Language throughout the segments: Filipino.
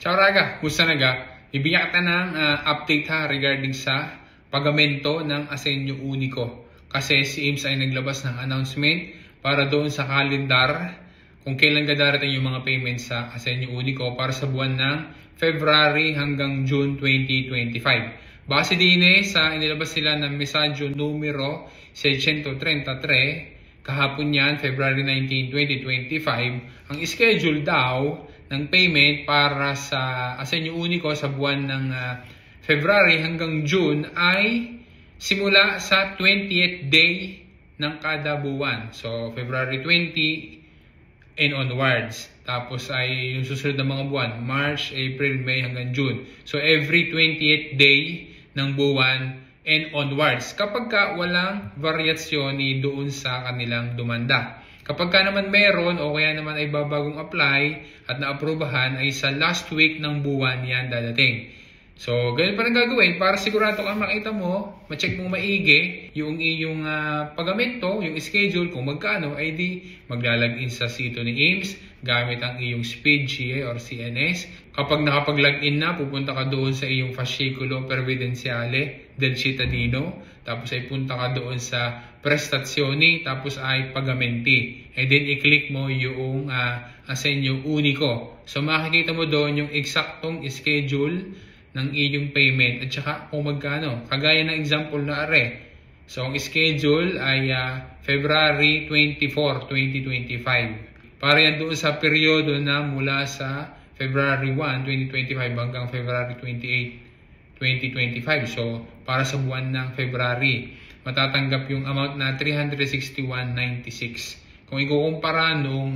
Ciao raga, kumusta na ga? Bibigyan kita ng update ha regarding sa pagamento ng Asenyo Unico. Kasi si IMS ay naglabas ng announcement para doon sa kalendar kung kailan darating yung mga payments sa Asenyo Unico para sa buwan ng February hanggang June 2025. Base din sa inilabas sila ng mesadyo numero 633 kahapon yan, February 19, 2025, ang schedule daw ng payment para sa Asenyo Unico sa buwan ng February hanggang June ay simula sa 20th day ng kada buwan. So, February 20 and onwards. Tapos ay yung susunod na mga buwan, March, April, May hanggang June. So, every 20th day ng buwan and onwards. Kapag walang variasyon doon sa kanilang dumanda. Kapag naman meron o kaya naman ay babagong apply at naaprubahan ay sa last week ng buwan yan dadating. So, ganun pa rin gagawin para sigurado kang makita mo, ma-check mong maigi yung iyong pagamento, yung schedule, kung magkano, ay di maglalagin sa sito ni IMS gamit ang iyong SPID, CA or CNS. Kapag nakapag-login na, pupunta ka doon sa iyong fascicolo previdenziale del cittadino. Tapos ay punta ka doon sa prestazioni, tapos ay pagamenti. And then i-click mo yung Asenyo Unico. So makikita mo doon yung eksaktong schedule ng iyong payment at saka kung magkano. Kagaya ng example na are. So ang schedule ay February 24, 2025. Para yan doon sa periodo na mula sa February 1, 2025 hanggang February 28, 2025. So, para sa buwan ng February, matatanggap yung amount na 361.96. Kung ikukumpara nung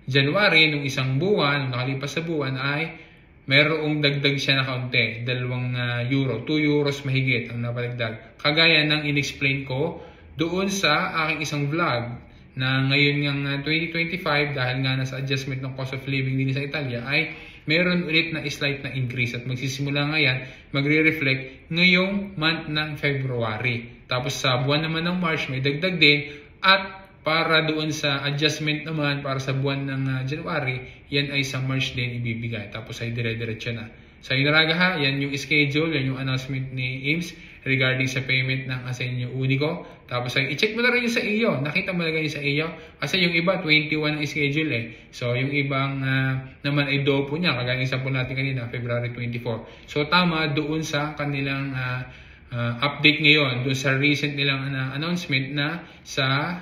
January, nung isang buwan, nung nakalipas sa buwan, ay mayroong dagdag siya na kaunti, €2, 2 euros mahigit ang napadagdag. Kagaya ng in-explain ko doon sa aking isang vlog na ngayon ng 2025 dahil nga nasa adjustment ng cost of living din sa Italia ay meron ulit na slight na increase at magsisimula ngayon magre-reflect ngayong month ng February. Tapos sa buwan naman ng March may dagdag din at para doon sa adjustment naman para sa buwan ng January, yan ay sa March din ibibigay. Tapos ay dire-diretso na. So yun raga ha, yan yung schedule, yan yung announcement ni IMS regarding sa payment ng Asenyo Unico. Tapos ay i-check mo na rin yung sa iyo. Nakita mo na rin yung sa iyo. Kasi yung iba 21 ang schedule So yung ibang naman ay dopo niya. Kagaya example natin kanina, February 24. So tama doon sa kanilang update ngayon. Doon sa recent nilang announcement na sa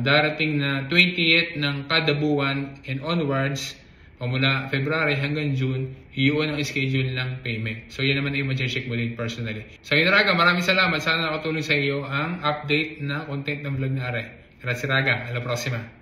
darating na 20th ng kada buwan and onwards mula February hanggang June, yun ang schedule ng payment. So, yan naman ay ma-check mo din personally. So, yun raga, maraming salamat. Sana nakatulong sa iyo ang update na content ng vlog na are. Grazie raga, alla prossima.